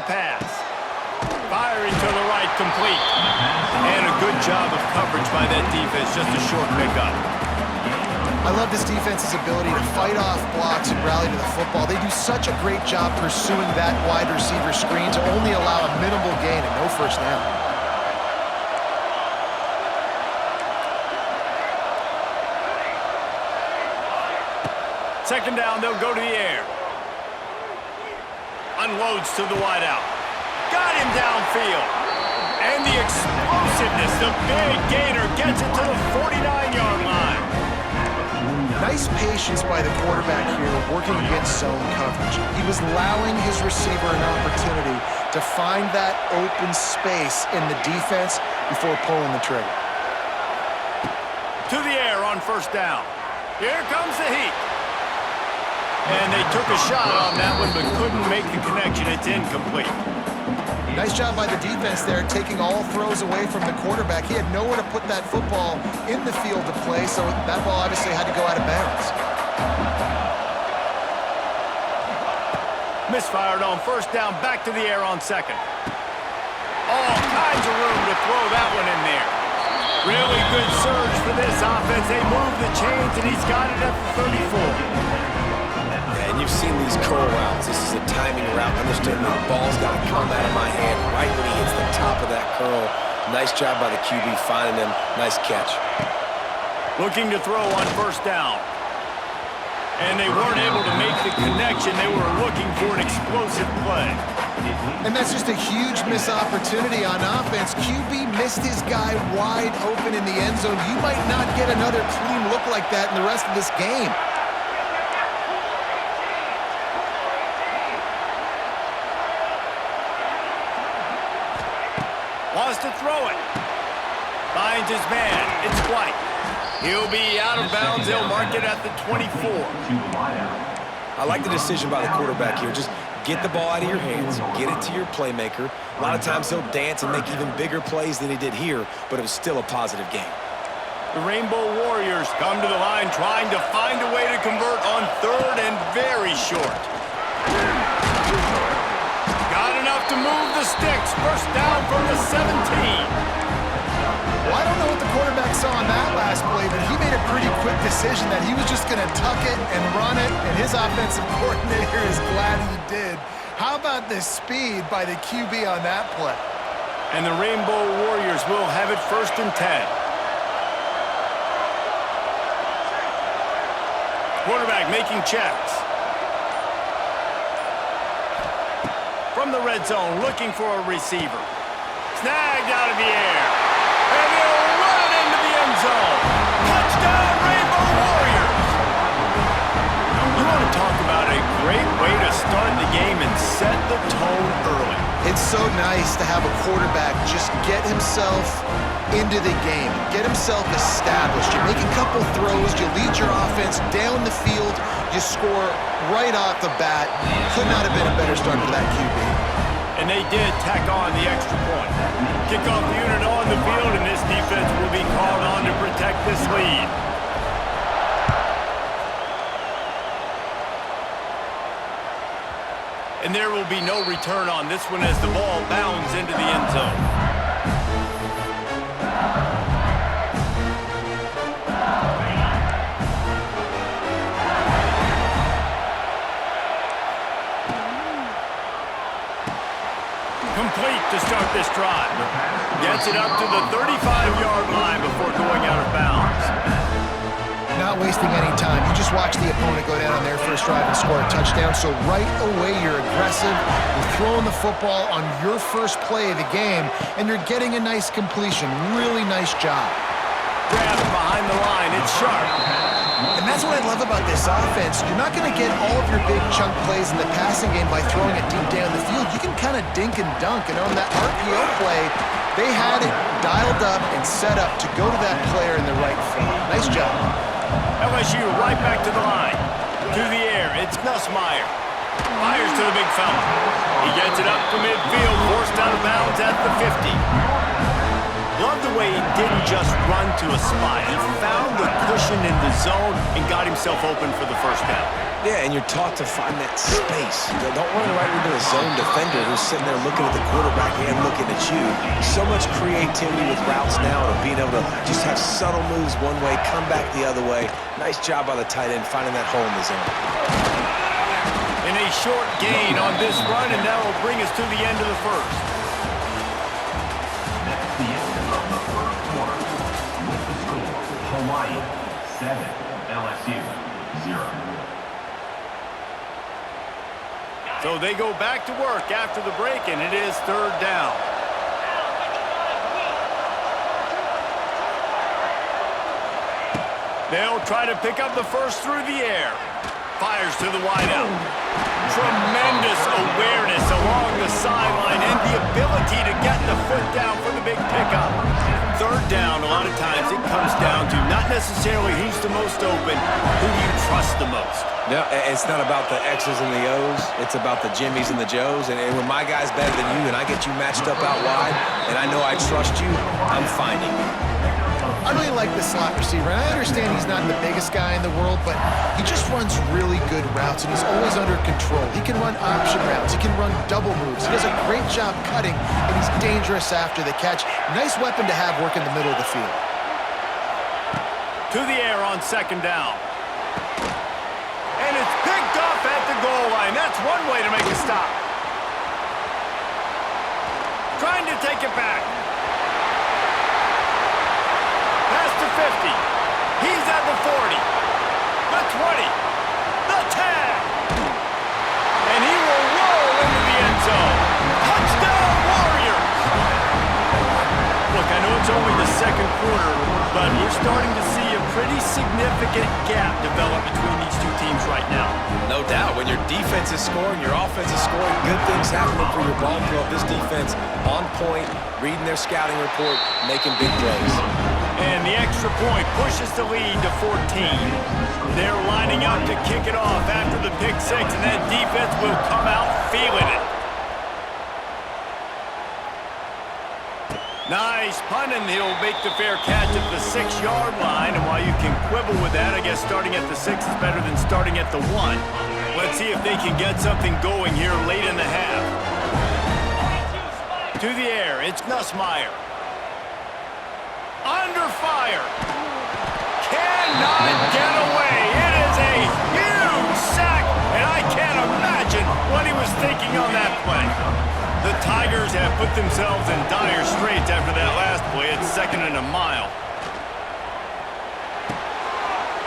the pass. Firing to the right, complete. And a good job of coverage by that defense, just a short pickup. I love this defense's ability to fight off blocks and rally to the football. They do such a great job pursuing that wide receiver screen to only allow a minimal gain and no first down. Second down, they'll go to the air. Unloads to the wideout. Got him downfield. And the explosiveness, the big gainer gets it to the 49-yard line. Nice patience by the quarterback here, working against zone coverage. He was allowing his receiver an opportunity to find that open space in the defense before pulling the trigger. To the air on first down. Here comes the heat. And they took a shot on that one, but couldn't make the connection. It's incomplete. Nice job by the defense there, taking all throws away from the quarterback. He had nowhere to put that football in the field to play, so that ball obviously had to go out of bounds. Misfired on first down, back to the air on second. All kinds of room to throw that one in there. Really good surge for this offense. They move the chains, and he's got it at the 34. And you've seen these curl routes. This is a timing route. Understand the ball's got to come out of my hand right when he hits the top of that curl. Nice job by the QB finding him. Nice catch. Looking to throw on first down. And they weren't able to make the connection. They were looking for an explosive play. And that's just a huge missed opportunity on offense. QB missed his guy wide open in the end zone. You might not get another clean look like that in the rest of this game. Wants to throw it. Finds his man. It's White. He'll be out of bounds. They'll mark it at the 24. I like the decision by the quarterback here. Just get the ball out of your hands. Get it to your playmaker. A lot of times he'll dance and make even bigger plays than he did here, but it was still a positive game. The Rainbow Warriors come to the line trying to find a way to convert on third and very short. Got enough to move the sticks. First down from the 17. Well, I don't know what the quarterback saw on that last play, but he made a pretty quick decision that he was just going to tuck it and run it, and his offensive coordinator is glad he did. How about the speed by the QB on that play? And the Rainbow Warriors will have it first and 10. Quarterback making checks. From the red zone, looking for a receiver. Snagged out of the air. And he'll run it into the end zone. Touchdown, Rainbow Warriors! You want to talk about a great way to start the game and set the tone early. It's so nice to have a quarterback just get himself into the game, get himself established. You make a couple throws, you lead your offense down the field, you score right off the bat. Could not have been a better start for that QB. And they did tack on the extra point. Kickoff unit on the field, and this defense will be called on to protect this lead. And there will be no return on this one as the ball bounds into the end zone. Complete to start this drive. Gets it up to the 35-yard line before going out of bounds. Not wasting any time. You just watch the opponent go down on their first drive and score a touchdown. So right away, you're aggressive. You're throwing the football on your first play of the game, and you're getting a nice completion. Really nice job. Grab behind the line. It's sharp. And that's what I love about this offense. You're not going to get all of your big chunk plays in the passing game by throwing it deep down the field. You can kind of dink and dunk. And on that RPO play, they had it dialed up and set up to go to that player in the right front. Nice job. LSU right back to the line. To the air, it's Nussmeier. Fires to the big fella. He gets it up to midfield, forced out of bounds at the 50. Love the way he didn't just run to a spot. He found the cushion in the zone and got himself open for the first down. Yeah, and you're taught to find that space. Don't run right into a zone defender who's sitting there looking at the quarterback and looking at you. So much creativity with routes now and being able to just have subtle moves one way, come back the other way. Nice job by the tight end finding that hole in the zone. And a short gain on this run, and that will bring us to the end of the first. That's the end of the first quarter. With the score, Hawaii 7, LSU 0. So they go back to work after the break, and it is third down. They'll try to pick up the first through the air. Fires to the wideout. Tremendous awareness along the sideline and the ability to get the foot down for the big pickup. Third down, a lot of times it comes down to not necessarily who's the most open, who do you trust the most. No, it's not about the X's and the O's. It's about the Jimmies and the Joes. And when my guy's better than you and I get you matched up out wide and I know I trust you, I'm finding you. I really like the slot receiver, and I understand he's not the biggest guy in the world, but he just runs really good routes, and he's always under control. He can run option routes. He can run double moves. He does a great job cutting, and he's dangerous after the catch. Nice weapon to have work in the middle of the field. To the air on second down. And it's picked off at the goal line. That's one way to make a stop. Trying to take it back. Past the 50. He's at the 40. The 20. The 10. And he will roll into the end zone. Touchdown, Warriors! Look, I know it's only the second quarter, but we're starting to see a pretty significant gap develop between these two teams right now. No doubt. When your defense is scoring, your offense is scoring, good things happening for your ball club. This defense on point, reading their scouting report, making big plays. And the extra point pushes the lead to 14. They're lining up to kick it off after the pick six, and that defense will come out feeling it. Nice punt, and he'll make the fair catch at the 6-yard line. And while you can quibble with that, I guess starting at the 6 is better than starting at the 1. Let's see if they can get something going here late in the half. To the air, it's Nussmeier. Under fire. Cannot get away. It is a huge sack, and I can't imagine what he was thinking on that play. The Tigers have put themselves in dire straits after that last play. It's second and a mile.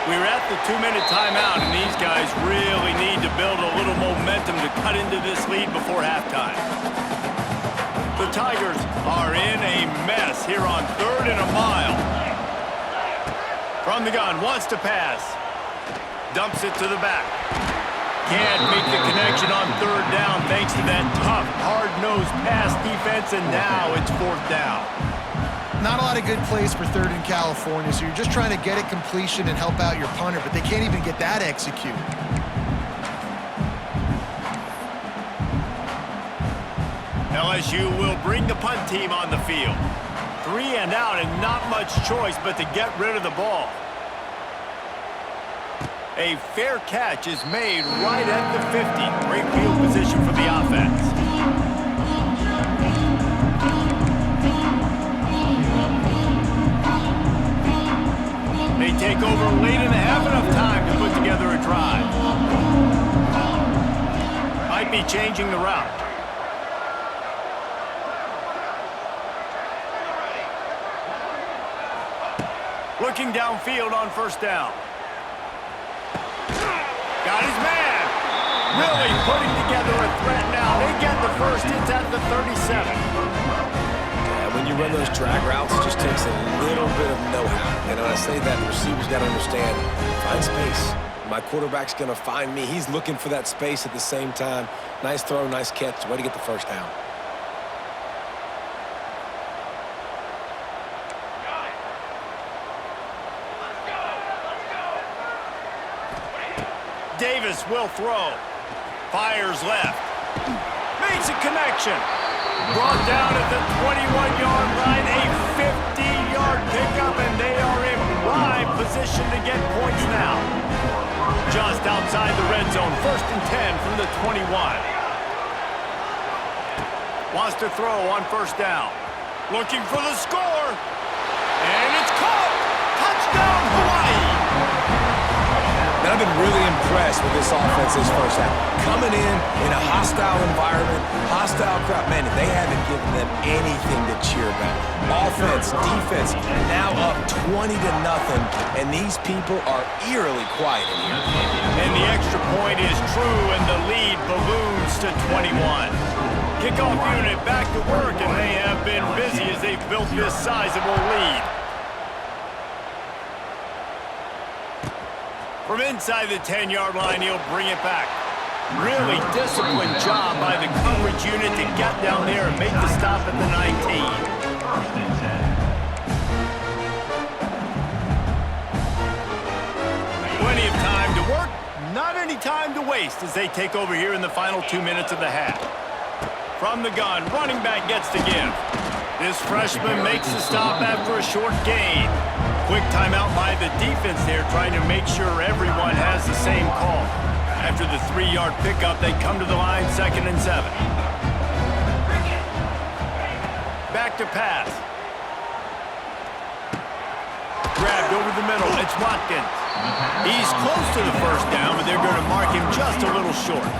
We're at the 2-minute timeout, and these guys really need to build a little momentum to cut into this lead before halftime. The Tigers are in a mess here on third and a mile. From the gun, wants to pass. Dumps it to the back. Can't make the connection on third down thanks to that tough, hard-nosed pass defense, and now it's fourth down. Not a lot of good plays for third in California, so you're just trying to get it completion and help out your punter, but they can't even get that executed. LSU will bring the punt team on the field. 3 and out and not much choice but to get rid of the ball. A fair catch is made right at the 50. Great field position for the offense. They take over late in the half, enough time to put together a drive. Might be changing the route. Looking downfield on first down. Got his man. Really putting together a threat now. They get the first. It's at the 37. Yeah, when you run those drag routes, it just takes a little bit of know-how. And when I say that, the receivers got to understand, find space. My quarterback's going to find me. He's looking for that space at the same time. Nice throw, nice catch. Way to get the first down. Davis will throw. Fires left. Makes a connection. Brought down at the 21-yard line. A 50-yard pickup, and they are in prime position position to get points now. Just outside the red zone, 1st and 10 from the 21. Wants to throw on 1st down. Looking for the score. And it's caught. Touchdown, Hawaii. And I've been really impressed with this offense this first half. Coming in a hostile environment, hostile crowd. Man, they haven't given them anything to cheer about. Offense, defense, now up 20-0, and these people are eerily quiet in here. And the extra point is true, and the lead balloons to 21. Kickoff unit back to work, and they have been busy as they've built this sizable lead. From inside the 10-yard line, he'll bring it back. Really disciplined job by the coverage unit to get down there and make the stop at the 19. Plenty of time to work, not any time to waste as they take over here in the final 2 minutes of the half. From the gun, running back gets to give. This freshman makes the stop after a short gain. Quick timeout by the defense there, trying to make sure everyone has the same call. After the 3-yard pickup, they come to the line, 2nd and 7. Back to pass. Grabbed over the middle, it's Watkins. He's close to the 1st down, but they're going to mark him just a little short.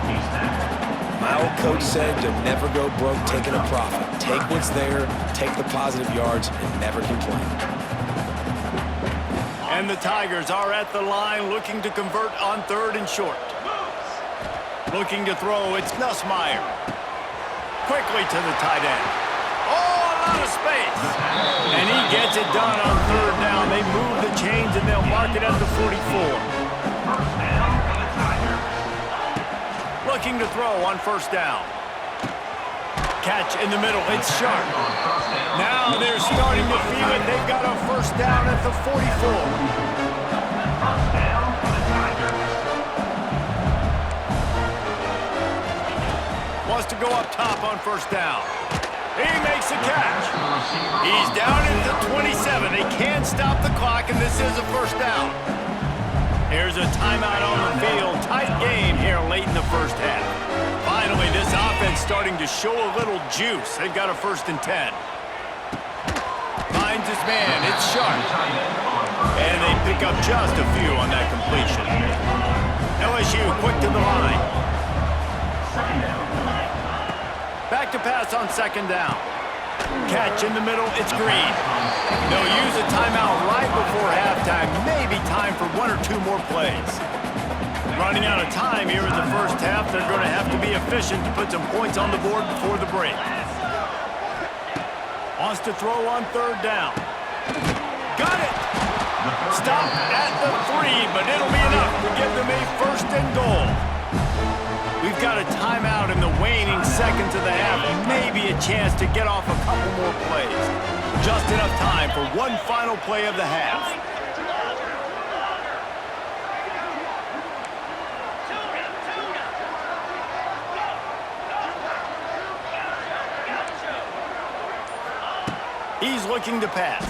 My old coach said to never go broke taking a profit. Take what's there, take the positive yards, and never complain. And the Tigers are at the line looking to convert on 3rd and short. Looking to throw, it's Nussmeier. Quickly to the tight end. Oh, a lot of space. And he gets it done on 3rd down. They move the chains and they'll mark it at the 44. Looking to throw on 1st down. Catch in the middle, it's Sharp. Now they're starting to feel it. They've got a 1st down at the 44. Wants to go up top on 1st down. He makes a catch. He's down at the 27. They can't stop the clock, and this is a 1st down. Here's a timeout on the field. Tight game here late in the 1st half. Finally, this offense starting to show a little juice. They've got a 1st and 10. Finds his man. It's Sharp. And they pick up just a few on that completion. LSU quick to the line. Back to pass on 2nd down. Catch in the middle, it's Green. They'll use a timeout right before halftime. Maybe time for 1 or 2 more plays. Running out of time here in the 1st half. They're going to have to be efficient to put some points on the board before the break. Wants to throw on 3rd down. Got it! Stop at the 3, but it'll be enough to give them a 1st and goal. We've got a timeout in the waning seconds of the half. Maybe a chance to get off a couple more plays. Just enough time for one final play of the half. He's looking to pass.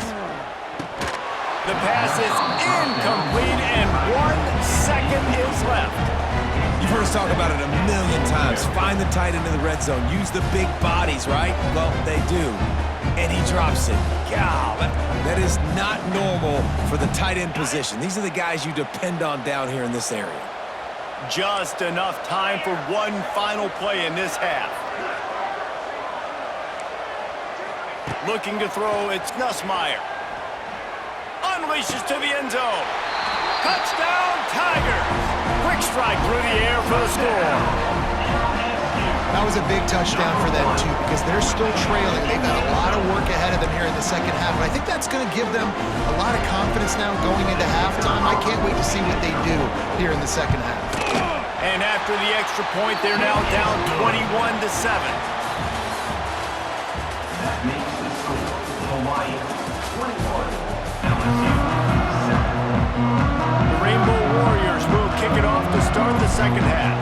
The pass is incomplete, and 1 second is left. You've heard us talk about it a million times. Find the tight end in the red zone. Use the big bodies, right? Well, they do. And he drops it. God, that is not normal for the tight end position. These are the guys you depend on down here in this area. Just enough time for one final play in this half. Looking to throw, it's Nussmeier. Unleashes to the end zone. Touchdown, Tigers! Quick strike through the air for the score. That was a big touchdown for them, too, because they're still trailing. They've got a lot of work ahead of them here in the 2nd half, but I think that's going to give them a lot of confidence now going into halftime. I can't wait to see what they do here in the 2nd half. And after the extra point, they're now down 21-7. That makes the score Hawaii 21, LSU 7. The Rainbow Warriors will kick it off to start the 2nd half.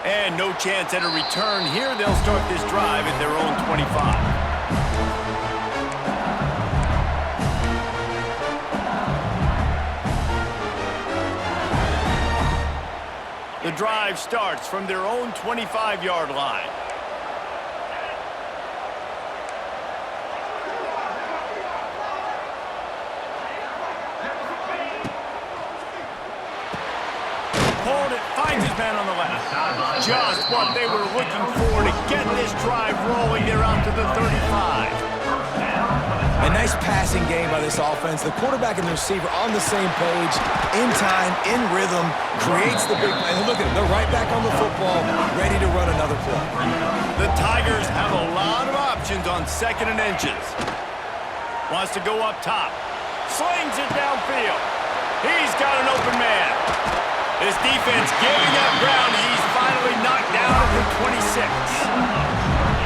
And no chance at a return here. They'll start this drive at their own 25. The drive starts from their own 25-yard line. Hold it, finds his man on the left. Just what they were looking for to get this drive rolling. They're out to the 35. A nice passing game by this offense. The quarterback and the receiver on the same page, in time, in rhythm, creates the big play. And look at them, they're right back on the football, ready to run another play. The Tigers have a lot of options on 2nd and inches. Wants to go up top. Slings it downfield. He's got an open man. His defense giving up ground. He's finally knocked down at the 26.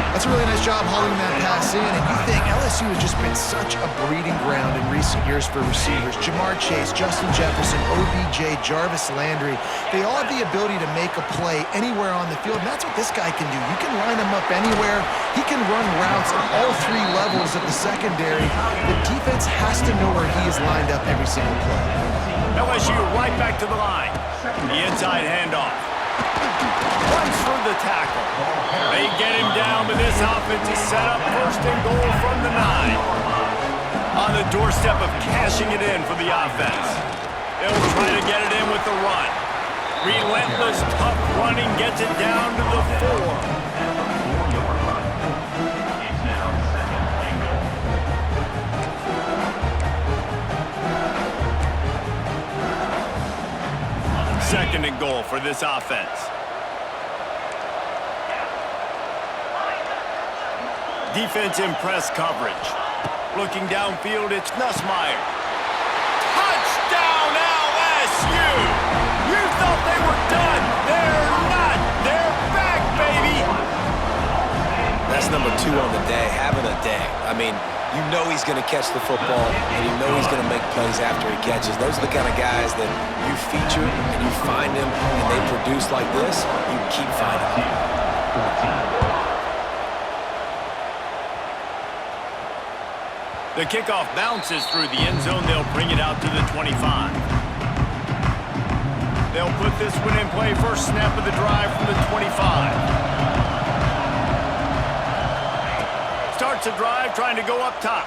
That's a really nice job hauling that pass in, and you think LSU has just been such a breeding ground in recent years for receivers. Jamar Chase, Justin Jefferson, OBJ, Jarvis Landry, they all have the ability to make a play anywhere on the field, and that's what this guy can do. You can line him up anywhere. He can run routes at all 3 levels of the secondary. The defense has to know where he is lined up every single play. LSU right back to the line. The inside handoff. Runs through the tackle. They get him down, but this offense is set up 1st and goal from the 9. On the doorstep of cashing it in for the offense. They'll try to get it in with the run. Relentless, tough running gets it down to the 4. Second and goal for this offense. Defense in press coverage. Looking downfield, it's Nussmeier. Touchdown LSU! You thought they were done. They're not. They're back, baby. That's number 2 on the day, having a day. I mean, you know he's going to catch the football, and you know he's going to make plays after he catches. Those are the kind of guys that you feature and you find them, and they produce like this, you keep finding them. The kickoff bounces through the end zone. They'll bring it out to the 25. They'll put this one in play. First snap of the drive from the 25. Starts a drive trying to go up top.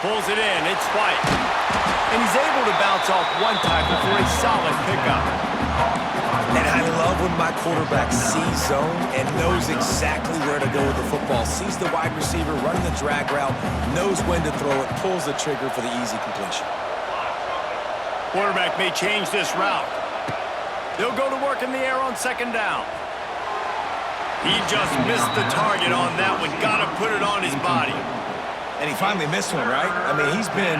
Pulls it in. It's White. And he's able to bounce off one tackle for a solid pickup. And I love when my quarterback sees zone and knows exactly where to go with the football. Sees the wide receiver running the drag route, knows when to throw it, pulls the trigger for the easy completion. Quarterback may change this route. They'll go to work in the air on 2nd down. He just missed the target on that one. Got to put it on his body. And he finally missed one, right? I mean, he's been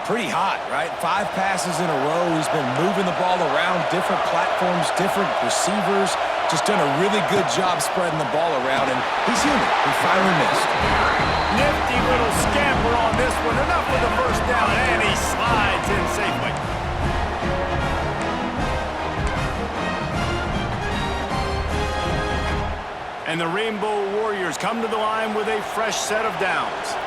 pretty hot, right? 5 passes in a row. He's been moving the ball around, different platforms, different receivers. Just done a really good job spreading the ball around, and he's human. He finally missed. Nifty little scamper on this one. Enough for the first down, and he slides in safely. And the Rainbow Warriors come to the line with a fresh set of downs.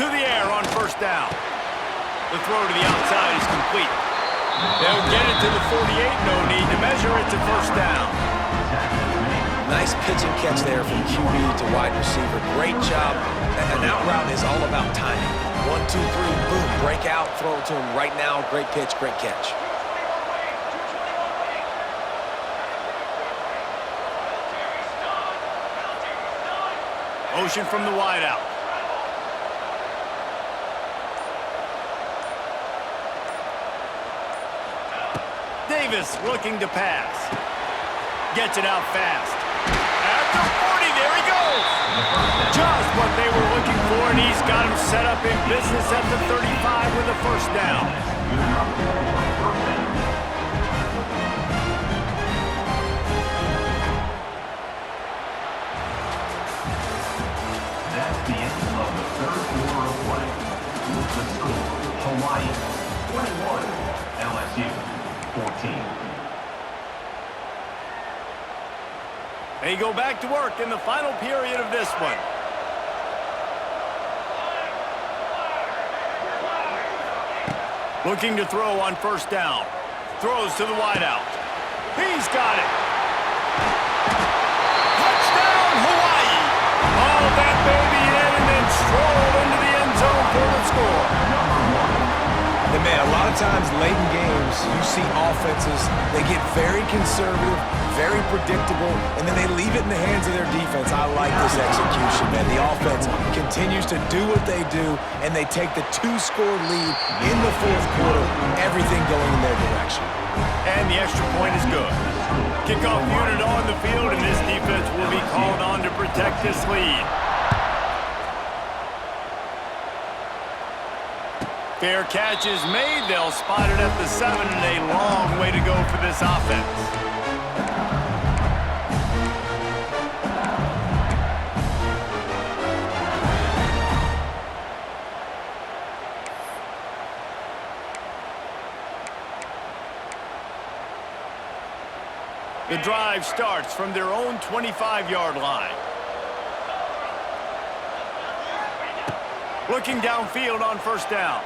To the air on 1st down. The throw to the outside is complete. They'll get it to the 48. No need to measure it to 1st down. Nice pitch and catch there from QB to wide receiver. Great job. An out route is all about timing. 1, 2, 3, boom, break out, throw it to him right now. Great pitch, great catch. Motion from the wideout. Davis looking to pass. Gets it out fast. At the 40, there he goes. Just what they were looking for, and he's got him set up in business at the 35 with a 1st down. That's the end of the 3rd quarter of play. The score. Hawaii 21, LSU 14. They go back to work in the final period of this one. Looking to throw on first down. Throws to the wideout. He's got it. Touchdown, Hawaii. All that baby in and then strolled into the end zone for the score. And man, a lot of times late in games, you see offenses, they get very conservative, very predictable, and then they leave it in the hands of their defense. I like this execution, man. The offense continues to do what they do, and they take the 2-score lead in the fourth quarter, everything going in their direction. And the extra point is good. Kickoff unit on the field, and this defense will be called on to protect this lead. Fair catch is made. They'll spot it at the 7, and a long way to go for this offense. The drive starts from their own 25-yard line. Looking downfield on first down.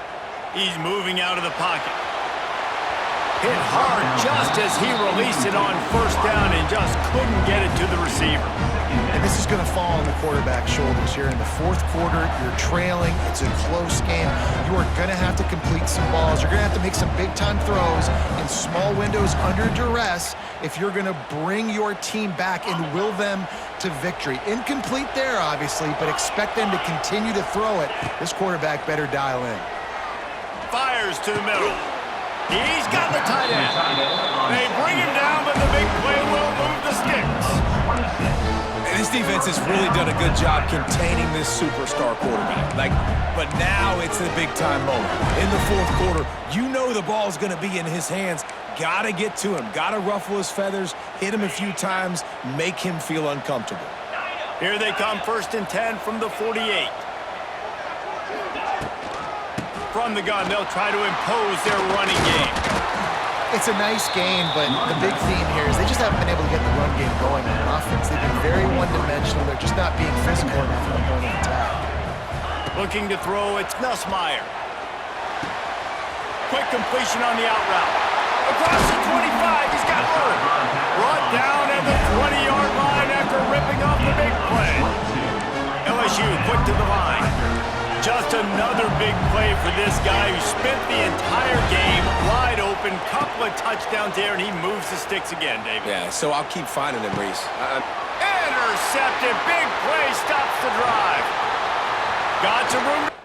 He's moving out of the pocket. Hit hard just as he released it on first down and just couldn't get it to the receiver. And this is going to fall on the quarterback's shoulders here in the fourth quarter. You're trailing. It's a close game. You are going to have to complete some balls. You're going to have to make some big-time throws in small windows under duress if you're going to bring your team back and will them to victory. Incomplete there, obviously, but expect them to continue to throw it. This quarterback better dial in. Fires to the middle. He's got the tight end. They bring him down, but the big play will move the sticks. And this defense has really done a good job containing this superstar quarterback. But now it's the big-time moment. In the fourth quarter, you know the ball's going to be in his hands. Got to get to him. Got to ruffle his feathers, hit him a few times, make him feel uncomfortable. Here they come, 1st and 10 from the 48. From the gun, they'll try to impose their running game. It's a nice game, but the big theme here is they just haven't been able to get the run game going on offense. They've been very one-dimensional. They're just not being physical enough on the point of attack. Looking to throw, it's Nussmeier. Quick completion on the out route. Across the 25, he's got room. Brought down at the 20-yard line after ripping off the big play. LSU quick to the line. Just another big play for this guy who spent the entire game wide open. Couple of touchdowns there, and he moves the sticks again, David. Yeah, so I'll keep finding him, Reese. Intercepted. Big play stops the drive. Got some room.